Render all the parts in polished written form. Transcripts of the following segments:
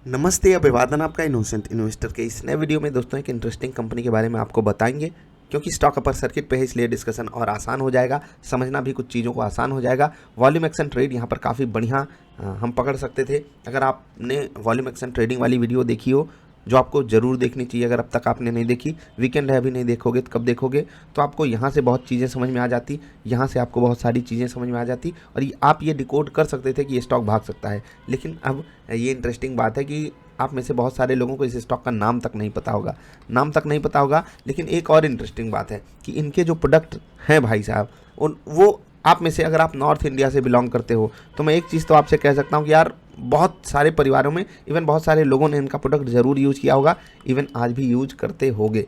नमस्ते, अभिवादन आपका इनोसेंट इन्वेस्टर के इस नए वीडियो में दोस्तों एक इंटरेस्टिंग कंपनी के बारे में आपको बताएंगे। क्योंकि स्टॉक अपर सर्किट पे है इसलिए डिस्कशन और आसान हो जाएगा, समझना भी कुछ चीज़ों को आसान हो जाएगा। वॉल्यूम एक्शन ट्रेड यहाँ पर काफ़ी बढ़िया हम पकड़ सकते थे अगर आपने वॉल्यूम एक्शन ट्रेडिंग वाली वीडियो देखी हो, जो आपको ज़रूर देखनी चाहिए। अगर अब तक आपने नहीं देखी, वीकेंड है अभी नहीं देखोगे तो कब देखोगे, तो आपको यहाँ से बहुत चीज़ें समझ में आ जाती, यहाँ से आपको बहुत सारी चीज़ें समझ में आ जाती और आप ये डिकोड कर सकते थे कि ये स्टॉक भाग सकता है। लेकिन अब ये इंटरेस्टिंग बात है कि आप में से बहुत सारे लोगों को इस स्टॉक का नाम तक नहीं पता होगा। लेकिन एक और इंटरेस्टिंग बात है कि इनके जो प्रोडक्ट हैं भाई साहब, उन वो आप में से अगर आप नॉर्थ इंडिया से बिलोंग करते हो तो मैं एक चीज़ तो आपसे कह सकता हूँ कि यार बहुत सारे परिवारों में, इवन बहुत सारे लोगों ने इनका प्रोडक्ट ज़रूर यूज़ किया होगा, इवन आज भी यूज करते होगे।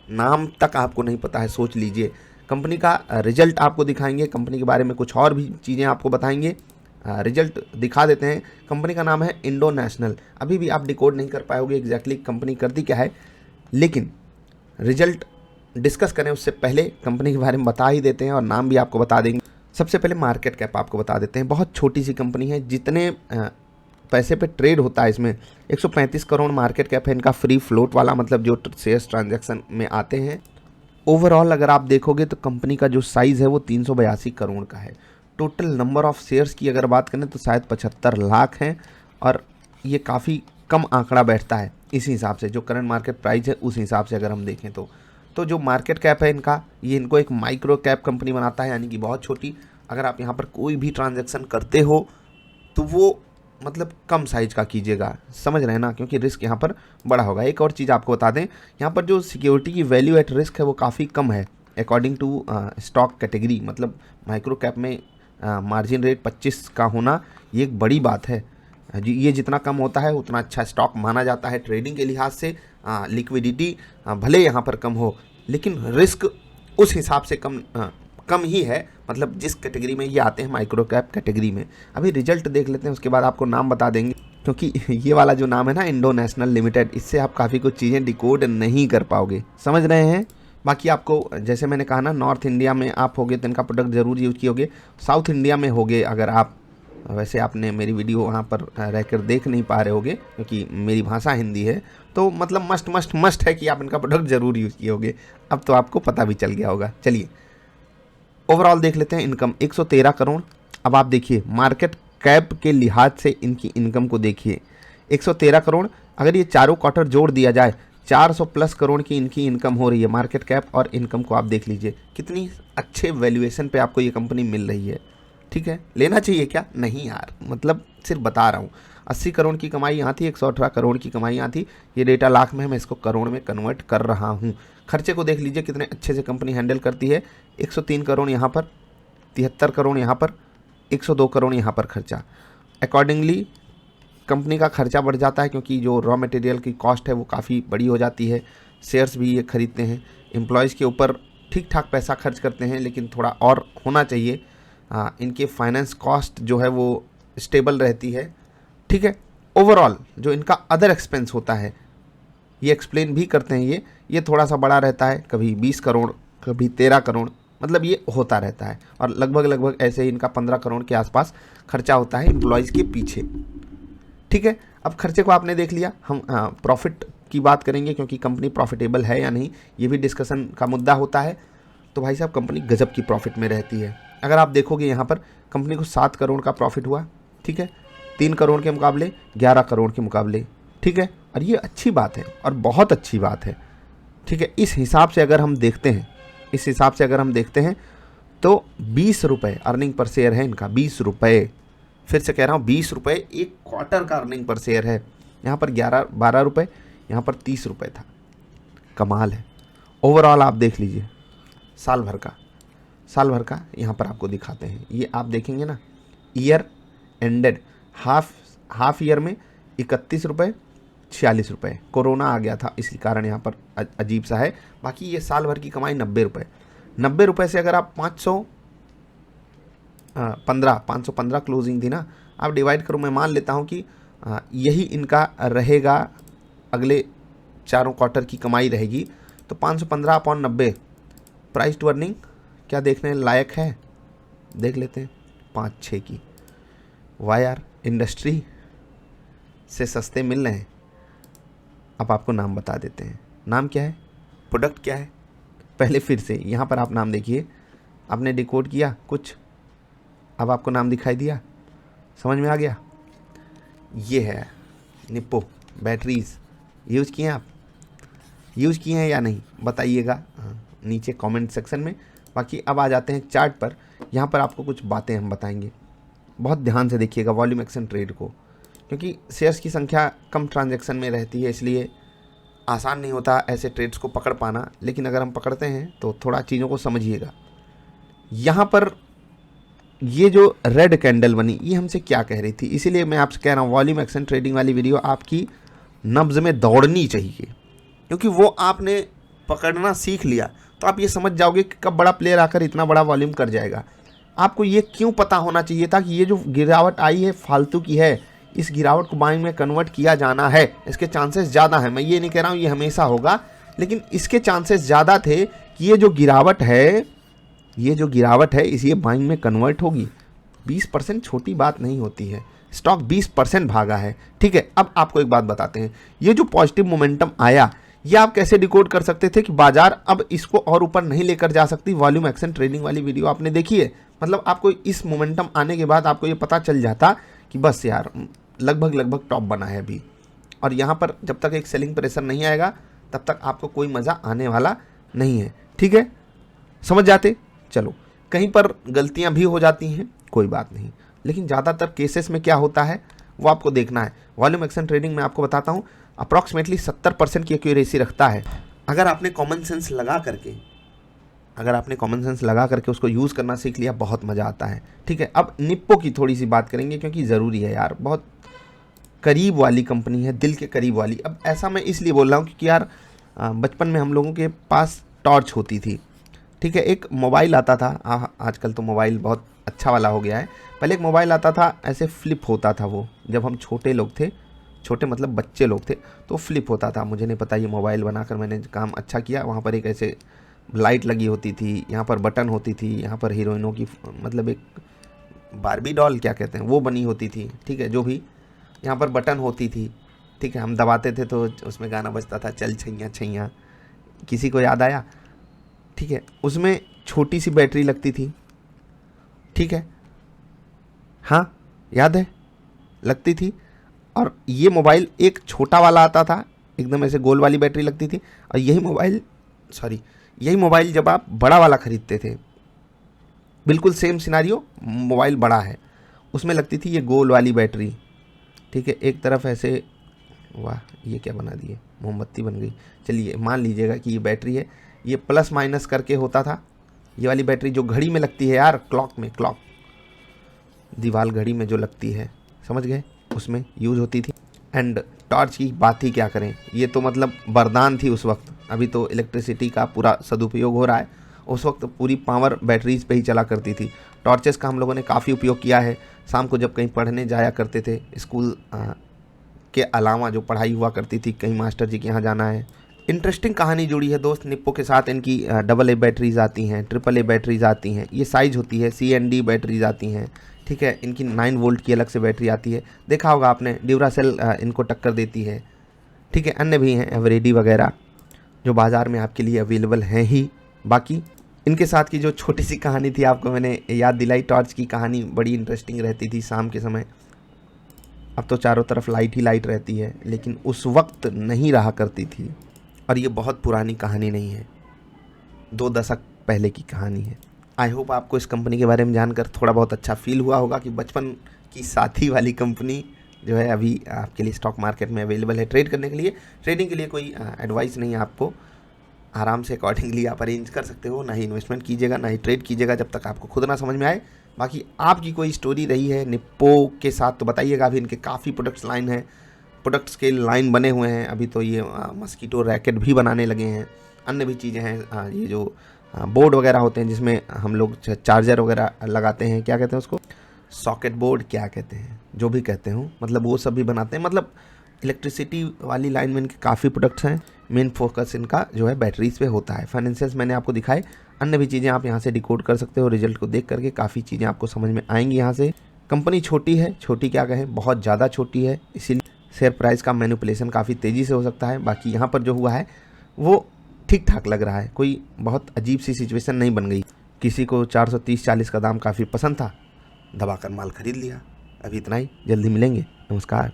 नाम तक आपको नहीं पता है, सोच लीजिए। कंपनी का रिजल्ट आपको दिखाएंगे, कंपनी के बारे में कुछ और भी चीज़ें आपको बताएंगे। रिजल्ट दिखा देते हैं। कंपनी का नाम है इंडो नेशनल। अभी भी आप डिकोड नहीं कर पाओगे एग्जैक्टली कंपनी करती क्या है, लेकिन रिजल्ट डिस्कस करें उससे पहले कंपनी के बारे में बता ही देते हैं और नाम भी आपको बता देंगे। सबसे पहले मार्केट कैप आपको बता देते हैं। बहुत छोटी सी कंपनी है, जितने पैसे पे ट्रेड होता है इसमें 135 करोड़ मार्केट कैप है इनका, फ्री फ्लोट वाला, मतलब जो शेयर्स ट्रांजैक्शन में आते हैं। ओवरऑल अगर आप देखोगे तो कंपनी का जो साइज़ है वो 382 करोड़ का है। टोटल नंबर ऑफ शेयर्स की अगर बात करें तो शायद 75 लाख हैं और ये काफ़ी कम आंकड़ा बैठता है इस हिसाब से, जो करंट मार्केट प्राइस है उस हिसाब से अगर हम देखें तो जो मार्केट कैप है इनका, ये इनको एक माइक्रो कैप कंपनी बनाता है, यानी कि बहुत छोटी। अगर आप यहाँ पर कोई भी ट्रांजैक्शन करते हो तो वो मतलब कम साइज का कीजिएगा, समझ रहे हैं ना, क्योंकि रिस्क यहाँ पर बड़ा होगा। एक और चीज़ आपको बता दें, यहाँ पर जो सिक्योरिटी की वैल्यू एट रिस्क है वो काफ़ी कम है अकॉर्डिंग टू स्टॉक कैटेगरी। मतलब माइक्रो कैप में मार्जिन रेट 25 का होना ये एक बड़ी बात है जी। ये जितना कम होता है उतना अच्छा स्टॉक माना जाता है ट्रेडिंग के लिहाज से। लिक्विडिटी भले यहाँ पर कम हो, लेकिन रिस्क उस हिसाब से कम ही है, मतलब जिस कैटेगरी में ये आते हैं माइक्रो कैप कैटेगरी में। अभी रिजल्ट देख लेते हैं, उसके बाद आपको नाम बता देंगे, क्योंकि ये वाला जो नाम है ना, इंडो नेशनल लिमिटेड, इससे आप काफ़ी कुछ चीज़ें डिकोड नहीं कर पाओगे, समझ रहे हैं। बाकी आपको जैसे मैंने कहा ना, नॉर्थ इंडिया में आप होगे तो इनका प्रोडक्ट ज़रूर यूज किए होगे। साउथ इंडिया में होगे अगर आप, वैसे आपने मेरी वीडियो वहाँ पर रहकर देख नहीं पा रहे होगे क्योंकि मेरी भाषा हिंदी है, तो मतलब मस्ट है कि आप इनका प्रोडक्ट ज़रूर यूज़ किए होगे। अब तो आपको पता भी चल गया होगा। चलिए ओवरऑल देख लेते हैं। इनकम 113 करोड़। अब आप देखिए मार्केट कैप के लिहाज से इनकी इनकम को देखिए, 113 करोड़। अगर ये चारों क्वार्टर जोड़ दिया जाए 400 प्लस करोड़ की इनकी इनकम हो रही है। मार्केट कैप और इनकम को आप देख लीजिए, कितनी अच्छे वैल्यूएशन पे आपको ये कंपनी मिल रही है। ठीक है, लेना चाहिए क्या? नहीं यार, मतलब सिर्फ बता रहा हूँ। 80 करोड़ की कमाई यहाँ थी, 118 करोड़ की कमाई यहाँ थी। ये डेटा लाख में है, मैं इसको करोड़ में कन्वर्ट कर रहा हूँ। खर्चे को देख लीजिए कितने अच्छे से कंपनी हैंडल करती है। 103 करोड़ यहाँ पर, 73 करोड़ यहाँ पर, 102 करोड़ यहाँ पर खर्चा। अकॉर्डिंगली कंपनी का खर्चा बढ़ जाता है क्योंकि जो रॉ मटेरियल की कॉस्ट है वो काफ़ी बड़ी हो जाती है। शेयर्स भी ये खरीदते हैं, एम्प्लॉयज़ के ऊपर ठीक ठाक पैसा खर्च करते हैं, लेकिन थोड़ा और होना चाहिए। इनके फाइनेंस कॉस्ट जो है वो स्टेबल रहती है। ठीक है, ओवरऑल जो इनका अदर एक्सपेंस होता है ये एक्सप्लेन भी करते हैं। ये थोड़ा सा बड़ा रहता है, कभी 20 करोड़ कभी 13 करोड़, मतलब ये होता रहता है। और लगभग ऐसे ही इनका 15 करोड़ के आसपास खर्चा होता है एम्प्लॉयज़ के पीछे। ठीक है, अब खर्चे को आपने देख लिया। हम प्रॉफिट की बात करेंगे क्योंकि कंपनी प्रॉफिटेबल है या नहीं ये भी डिस्कशन का मुद्दा होता है। तो भाई साहब कंपनी गजब की प्रॉफिट में रहती है। अगर आप देखोगे यहाँ पर कंपनी को 7 करोड़ का प्रॉफिट हुआ। ठीक है, 3 करोड़ के मुकाबले 11 करोड़ के मुकाबले। ठीक है, और ये अच्छी बात है और बहुत अच्छी बात है। ठीक है, इस हिसाब से अगर हम देखते हैं तो 20 रुपये अर्निंग पर शेयर है इनका। 20 रुपये, फिर से कह रहा हूँ 20 रुपये एक क्वार्टर का अर्निंग पर शेयर है। यहाँ पर 12 रुपये, यहाँ पर 30 रुपये था। कमाल है। ओवरऑल आप देख लीजिए साल भर का यहाँ पर आपको दिखाते हैं। ये आप देखेंगे ना, ईयर एंडेड हाफ ईयर में 31 रुपये 46 रुपये। कोरोना आ गया था इसी कारण यहाँ पर अजीब सा है। बाकी ये साल भर की कमाई 90 रुपये। 90 रुपये से अगर आप 515 क्लोजिंग थी ना, आप डिवाइड करो। मैं मान लेता हूँ कि यही इनका रहेगा, अगले चारों क्वार्टर की कमाई रहेगी। तो 515 अपॉन 90, प्राइस टू अर्निंग क्या देखने लायक है? देख लेते हैं 5-6 की। वाई आर इंडस्ट्री से सस्ते मिल रहे हैं। अब आपको नाम बता देते हैं। नाम क्या है, प्रोडक्ट क्या है, पहले फिर से यहाँ पर आप नाम देखिए। आपने डिकोड किया कुछ, अब आपको नाम दिखाई दिया, समझ में आ गया। ये है निप्पो बैटरीज। यूज़ किए हैं आप, यूज़ किए हैं या नहीं बताइएगा नीचे कमेंट सेक्शन में। बाकी अब आ जाते हैं चार्ट पर। यहाँ पर आपको कुछ बातें हम बताएंगे, बहुत ध्यान से देखिएगा वॉल्यूम एक्शन ट्रेड को, क्योंकि शेयर्स की संख्या कम ट्रांजैक्शन में रहती है, इसलिए आसान नहीं होता ऐसे ट्रेड्स को पकड़ पाना। लेकिन अगर हम पकड़ते हैं तो थोड़ा चीज़ों को समझिएगा। यहाँ पर ये जो रेड कैंडल बनी ये हमसे क्या कह रही थी, इसीलिए मैं आपसे कह रहा हूँ वॉल्यूम एक्शन ट्रेडिंग वाली वीडियो आपकी नब्ज में दौड़नी चाहिए, क्योंकि वो आपने पकड़ना सीख लिया तो आप ये समझ जाओगे कि कब बड़ा प्लेयर आकर इतना बड़ा वॉल्यूम कर जाएगा। आपको ये क्यों पता होना चाहिए था कि ये जो गिरावट आई है फालतू की है, इस गिरावट को बाइंग में कन्वर्ट किया जाना है, इसके चांसेस ज़्यादा हैं। मैं ये नहीं कह रहा हूँ ये हमेशा होगा, लेकिन इसके चांसेस ज़्यादा थे कि ये जो गिरावट है इसी बाइंग में कन्वर्ट होगी। 20% छोटी बात नहीं होती है, स्टॉक 20% भागा है, ठीक है। अब आपको एक बात बताते हैं, ये जो पॉजिटिव मोमेंटम आया ये आप कैसे डिकोड कर सकते थे कि बाजार अब इसको और ऊपर नहीं लेकर जा सकती। वॉल्यूम एक्शन ट्रेडिंग वाली वीडियो आपने देखी है, मतलब आपको इस मोमेंटम आने के बाद आपको ये पता चल जाता कि बस यार लगभग टॉप बना है अभी, और यहाँ पर जब तक एक सेलिंग प्रेशर नहीं आएगा तब तक आपको कोई मज़ा आने वाला नहीं है, ठीक है। समझ जाते। चलो, कहीं पर गलतियाँ भी हो जाती हैं, कोई बात नहीं, लेकिन ज़्यादातर केसेस में क्या होता है वो आपको देखना है। वॉल्यूम एक्शन ट्रेडिंग में आपको बताता हूँ अप्रॉक्सीमेटली 70% की एक्यूरेसी रखता है। अगर आपने कॉमन सेंस लगा करके उसको यूज़ करना सीख लिया, बहुत मज़ा आता है, ठीक है। अब निप्पो की थोड़ी सी बात करेंगे क्योंकि ज़रूरी है यार, बहुत करीब वाली कंपनी है, दिल के करीब वाली। अब ऐसा मैं इसलिए बोल रहा हूँ क्योंकि यार बचपन में हम लोगों के पास टॉर्च होती थी, ठीक है। एक मोबाइल आता था, आजकल तो मोबाइल बहुत अच्छा वाला हो गया है। पहले एक मोबाइल आता था, ऐसे फ्लिप होता था वो, जब हम छोटे लोग थे, छोटे मतलब बच्चे लोग थे, तो फ्लिप होता था। मुझे नहीं पता ये मोबाइल बनाकर मैंने काम अच्छा किया। वहाँ पर एक ऐसे लाइट लगी होती थी, यहाँ पर बटन होती थी, यहाँ पर हीरोइनों की मतलब एक बारबी डॉल क्या कहते हैं वो बनी होती थी, ठीक है। जो भी यहाँ पर बटन होती थी, ठीक है, हम दबाते थे तो उसमें गाना बजता था, चल छैया छैया, किसी को याद आया, ठीक है। उसमें छोटी सी बैटरी लगती थी, ठीक है, हाँ याद है, लगती थी। और ये मोबाइल एक छोटा वाला आता था, एकदम ऐसे गोल वाली बैटरी लगती थी। और यही मोबाइल जब आप बड़ा वाला ख़रीदते थे, बिल्कुल सेम सिनारियो, मोबाइल बड़ा है, उसमें लगती थी ये गोल वाली बैटरी, ठीक है। एक तरफ ऐसे, वाह ये क्या बना दिए, मोमबत्ती बन गई। चलिए मान लीजिएगा कि ये बैटरी है, ये प्लस माइनस करके होता था। ये वाली बैटरी जो घड़ी में लगती है यार, क्लॉक दीवाल घड़ी में जो लगती है, समझ गए, उसमें यूज़ होती थी। एंड टॉर्च की बात ही क्या करें, ये तो मतलब वरदान थी उस वक्त। अभी तो इलेक्ट्रिसिटी का पूरा सदुपयोग हो रहा है, उस वक्त पूरी पावर बैटरीज पे ही चला करती थी। टॉर्चेस का हम लोगों ने काफ़ी उपयोग किया है। शाम को जब कहीं पढ़ने जाया करते थे, स्कूल के अलावा जो पढ़ाई हुआ करती थी, कहीं मास्टर जी के यहाँ जाना है। इंटरेस्टिंग कहानी जुड़ी है दोस्त निप्पो के साथ। इनकी AA बैटरीज आती हैं, AAA बैटरीज आती हैं, ये साइज होती है। CND बैटरीज आती हैं, ठीक है। इनकी 9 वोल्ट की अलग से बैटरी आती है, देखा होगा आपने। ड्यूरासेल इनको टक्कर देती है, ठीक है। अन्य भी हैं एवरेडी वगैरह जो बाज़ार में आपके लिए अवेलेबल हैं ही। बाकी इनके साथ की जो छोटी सी कहानी थी आपको मैंने याद दिलाई, टॉर्च की कहानी बड़ी इंटरेस्टिंग रहती थी शाम के समय। अब तो चारों तरफ लाइट ही लाइट रहती है, लेकिन उस वक्त नहीं रहा करती थी। और ये बहुत पुरानी कहानी नहीं है, 2 दशक पहले की कहानी है। आई होप आपको इस कंपनी के बारे में जानकर थोड़ा बहुत अच्छा फील हुआ होगा कि बचपन की साथी वाली कंपनी जो है अभी आपके लिए स्टॉक मार्केट में अवेलेबल है ट्रेड करने के लिए। ट्रेडिंग के लिए कोई एडवाइस नहीं है आपको, आराम से अकॉर्डिंगली आप अरेंज कर सकते हो। ना ही इन्वेस्टमेंट कीजिएगा, ना ही ट्रेड कीजिएगा जब तक आपको खुद ना समझ में आए। बाकी आपकी कोई स्टोरी रही है निप्पो के साथ तो बताइएगा। अभी इनके काफ़ी प्रोडक्ट्स के लाइन बने हुए हैं। अभी तो ये मस्कीटो रैकेट भी बनाने लगे हैं, अन्य भी चीज़ें हैं। ये जो बोर्ड वगैरह होते हैं जिसमें हम लोग चार्जर वगैरह लगाते हैं, क्या कहते हैं उसको, सॉकेट बोर्ड क्या कहते हैं, जो भी कहते हो, मतलब वो सब भी बनाते हैं। मतलब इलेक्ट्रिसिटी वाली लाइन में इनके काफ़ी प्रोडक्ट्स हैं। मेन फोकस इनका जो है बैटरीज पे होता है। फाइनेंशियल्स मैंने आपको दिखाए, अन्य भी चीज़ें आप यहाँ से डिकोड कर सकते हो। रिजल्ट को देख करके काफ़ी चीज़ें आपको समझ में आएंगी। यहाँ से कंपनी छोटी है, छोटी क्या कहें, बहुत ज़्यादा छोटी है, इसीलिए शेयर प्राइस का मैनिपुलेशन काफ़ी तेज़ी से हो सकता है। बाकी यहाँ पर जो हुआ है वो ठीक ठाक लग रहा है, कोई बहुत अजीब सी सिचुएशन नहीं बन गई। किसी को 430-40 का दाम काफ़ी पसंद था, दबाकर माल खरीद लिया। अभी इतना ही, जल्दी मिलेंगे, नमस्कार।